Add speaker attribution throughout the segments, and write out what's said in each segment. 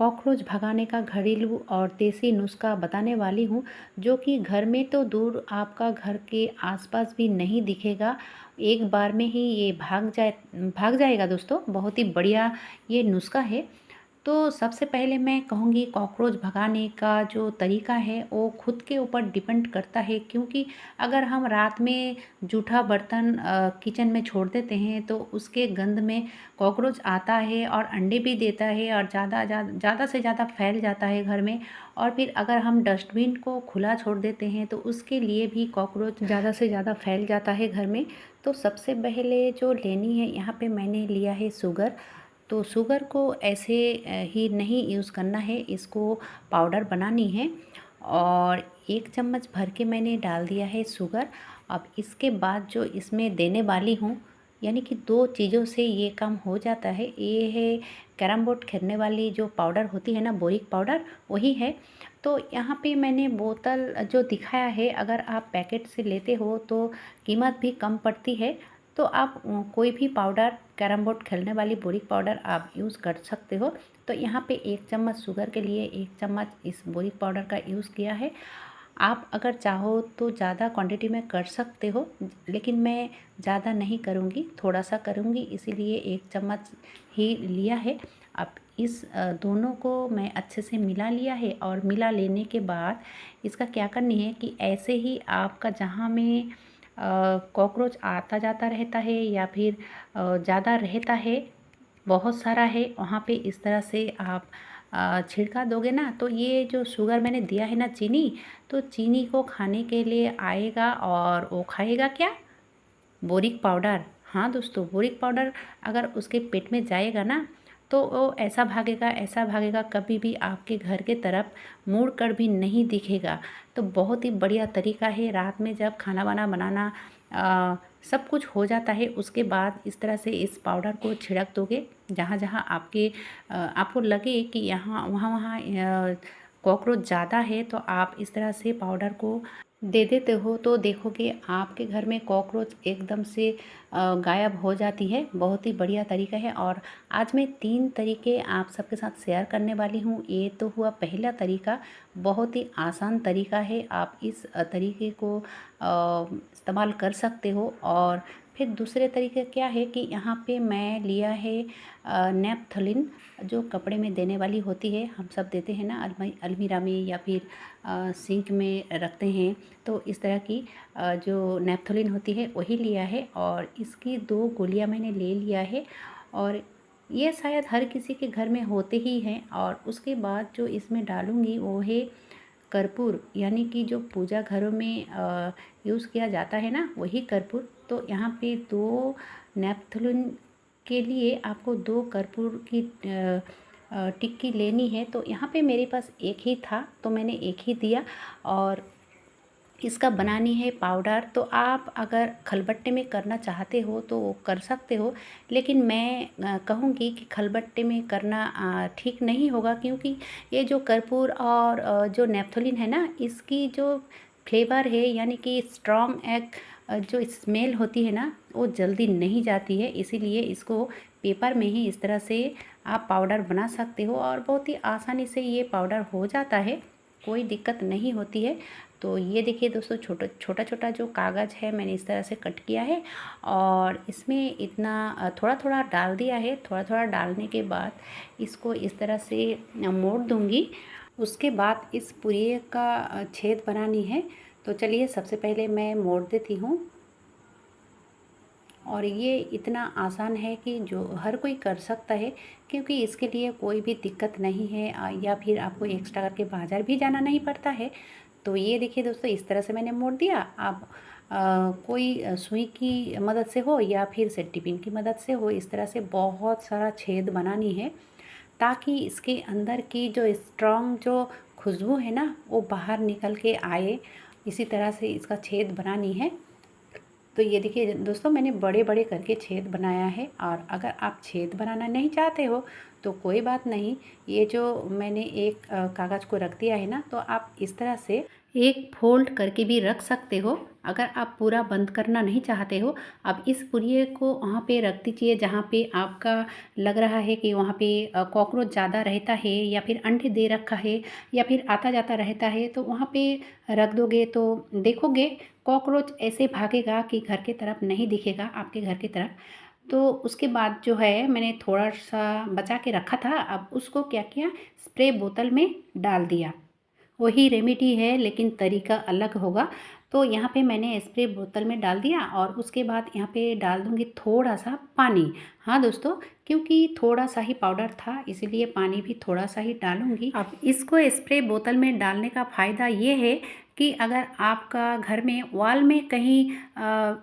Speaker 1: Cockroach भगाने का घरेलू और देसी नुस्खा बताने वाली हूँ, जो कि घर में तो दूर आपका घर के आसपास भी नहीं दिखेगा। एक बार में ही ये भाग जाएगा दोस्तों। बहुत ही बढ़िया ये नुस्खा है। तो सबसे पहले मैं कहूँगी, कॉकरोच भगाने का जो तरीका है वो खुद के ऊपर डिपेंड करता है, क्योंकि अगर हम रात में जूठा बर्तन किचन में छोड़ देते हैं तो उसके गंध में कॉकरोच आता है और अंडे भी देता है और ज़्यादा से ज़्यादा फैल जाता है घर में। और फिर अगर हम डस्टबिन को खुला छोड़ देते हैं तो उसके लिए भी कॉकरोच ज़्यादा से ज़्यादा फैल जाता है घर में। तो सबसे पहले जो लेनी है, यहाँ पे मैंने लिया है शुगर। तो शुगर को ऐसे ही नहीं यूज़ करना है, इसको पाउडर बनानी है। और 1 चम्मच भर के मैंने डाल दिया है शुगर। अब इसके बाद जो इसमें देने वाली हूँ, यानी कि 2 चीज़ों से ये काम हो जाता है। ये है कैरम बोर्ड खेलने वाली जो पाउडर होती है ना, बोरिक पाउडर, वही है। तो यहाँ पे मैंने बोतल जो दिखाया है, अगर आप पैकेट से लेते हो तो कीमत भी कम पड़ती है। तो आप कोई भी पाउडर, कैरम बोर्ड खेलने वाली बोरिक पाउडर आप यूज़ कर सकते हो। तो यहाँ पे 1 चम्मच शुगर के लिए 1 चम्मच इस बोरिक पाउडर का यूज़ किया है। आप अगर चाहो तो ज़्यादा क्वांटिटी में कर सकते हो, लेकिन मैं ज़्यादा नहीं करूँगी, थोड़ा सा करूँगी, इसीलिए 1 चम्मच ही लिया है। अब इस दोनों को मैं अच्छे से मिला लिया है। और मिला लेने के बाद इसका क्या करनी है कि ऐसे ही आपका जहाँ में कॉकरोच आता जाता रहता है या फिर ज़्यादा रहता है, बहुत सारा है, वहाँ पे इस तरह से आप छिड़का दोगे ना, तो ये जो शुगर मैंने दिया है ना, चीनी, तो चीनी को खाने के लिए आएगा। और वो खाएगा क्या? Boric powder. हाँ दोस्तों, बोरिक पाउडर अगर उसके पेट में जाएगा ना, तो वो ऐसा भागेगा, कभी भी आपके घर के तरफ मुड़ कर भी नहीं दिखेगा। तो बहुत ही बढ़िया तरीका है। रात में जब खाना वाना बनाना सब कुछ हो जाता है, उसके बाद इस तरह से इस पाउडर को छिड़क दोगे जहाँ जहाँ आपको लगे कि यहाँ वहाँ वहाँ कॉकरोच ज़्यादा है, तो आप इस तरह से पाउडर को दे देते हो तो देखोगे आपके घर में कॉकरोच एकदम से गायब हो जाती है। बहुत ही बढ़िया तरीका है। और आज मैं 3 तरीके आप सबके साथ शेयर करने वाली हूँ। ये तो हुआ पहला तरीका, बहुत ही आसान तरीका है, आप इस तरीके को इस्तेमाल कर सकते हो। और फिर दूसरे तरीके क्या है कि यहाँ पे मैं लिया है नेपथलीन, जो कपड़े में देने वाली होती है, हम सब देते हैं ना अलमीरा में या फिर सिंक में रखते हैं। तो इस तरह की जो नेपथलीन होती है वही लिया है। और इसकी 2 गोलियां मैंने ले लिया है। और ये शायद हर किसी के घर में होते ही हैं। और उसके बाद जो इसमें डालूँगी वो है कर्पूर, यानी कि जो पूजा घरों में यूज़ किया जाता है ना, वही कर्पूर। तो यहाँ पे 2 नेपथलीन के लिए आपको 2 कर्पूर की टिक्की लेनी है। तो यहाँ पे मेरे पास एक ही था तो मैंने एक ही दिया। और इसका बनानी है पाउडर। तो आप अगर खलबट्टे में करना चाहते हो तो वो कर सकते हो, लेकिन मैं कहूँगी कि खलबट्टे में करना ठीक नहीं होगा, क्योंकि ये जो कर्पूर और जो नेपथलीन है ना, इसकी जो फ्लेवर है, यानी कि स्ट्रॉन्ग जो स्मेल होती है ना, वो जल्दी नहीं जाती है। इसीलिए इसको पेपर में ही इस तरह से आप पाउडर बना सकते हो। और बहुत ही आसानी से ये पाउडर हो जाता है, कोई दिक्कत नहीं होती है। तो ये देखिए दोस्तों, छोटा छोटा जो कागज़ है मैंने इस तरह से कट किया है। और इसमें इतना थोड़ा थोड़ा डाल दिया है। थोड़ा थोड़ा डालने के बाद इसको इस तरह से मोड़ दूँगी। उसके बाद इस पुड़िये का छेद बनानी है। तो चलिए सबसे पहले मैं मोड़ देती हूँ। और ये इतना आसान है कि जो हर कोई कर सकता है, क्योंकि इसके लिए कोई भी दिक्कत नहीं है या फिर आपको एक्स्ट्रा करके बाज़ार भी जाना नहीं पड़ता है। तो ये देखिए दोस्तों, इस तरह से मैंने मोड़ दिया। आप कोई सुई की मदद से हो या फिर सेफ्टी पिन की मदद से हो, इस तरह से बहुत सारा छेद बनानी है, ताकि इसके अंदर की जो स्ट्रॉन्ग जो खुशबू है ना, वो बाहर निकल के आए। इसी तरह से इसका छेद बनानी है। तो ये देखिए दोस्तों, मैंने बड़े बड़े करके छेद बनाया है। और अगर आप छेद बनाना नहीं चाहते हो तो कोई बात नहीं, ये जो मैंने एक कागज़ को रख दिया है ना, तो आप इस तरह से एक फोल्ड करके भी रख सकते हो अगर आप पूरा बंद करना नहीं चाहते हो। अब इस पुड़िये को वहाँ पे रख दीजिए जहाँ पे आपका लग रहा है कि वहाँ पे कॉकरोच ज़्यादा रहता है या फिर अंडे दे रखा है या फिर आता जाता रहता है, तो वहाँ पे रख दोगे तो देखोगे कॉकरोच ऐसे भागेगा कि घर की तरफ नहीं दिखेगा, आपके घर की तरफ। तो उसके बाद जो है मैंने थोड़ा सा बचा के रखा था, अब उसको क्या किया, स्प्रे बोतल में डाल दिया। वही रेमेडी है लेकिन तरीका अलग होगा। तो यहाँ पे मैंने स्प्रे बोतल में डाल दिया और उसके बाद यहाँ पे डाल दूँगी थोड़ा सा पानी। हाँ दोस्तों, क्योंकि थोड़ा सा ही पाउडर था इसीलिए पानी भी थोड़ा सा ही डालूँगी। अब इसको स्प्रे बोतल में डालने का फ़ायदा ये है कि अगर आपका घर में वॉल में कहीं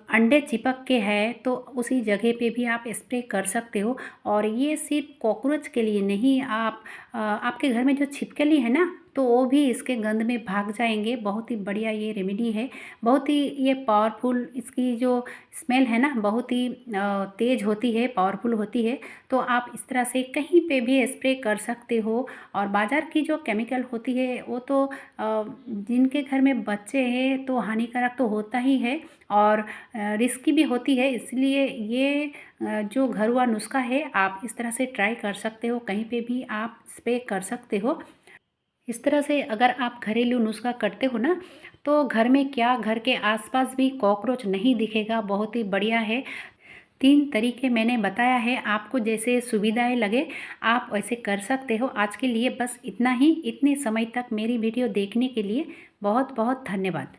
Speaker 1: अंडे चिपक के है तो उसी जगह पे भी आप स्प्रे कर सकते हो। और ये सिर्फ कॉकरोच के लिए नहीं, आपके घर में जो छिपकली है ना, तो वो भी इसके गंध में भाग जाएंगे। बहुत ही बढ़िया ये रेमेडी है, बहुत ही ये पावरफुल, इसकी जो स्मेल है ना बहुत ही तेज़ होती है, पावरफुल होती है। तो आप इस तरह से कहीं पे भी स्प्रे कर सकते हो। और बाज़ार की जो केमिकल होती है वो तो जिनके घर में बच्चे हैं तो हानिकारक तो होता ही है और रिस्की भी होती है। इसलिए ये जो घरुआ नुस्खा है आप इस तरह से ट्राई कर सकते हो, कहीं पे भी आप स्प्रे कर सकते हो। इस तरह से अगर आप घरेलू नुस्खा करते हो ना, तो घर में क्या, घर के आसपास भी कॉकरोच नहीं दिखेगा। बहुत ही बढ़िया है। 3 तरीके मैंने बताया है, आपको जैसे सुविधाएं लगे आप वैसे कर सकते हो। आज के लिए बस इतना ही। इतने समय तक मेरी वीडियो देखने के लिए बहुत बहुत धन्यवाद।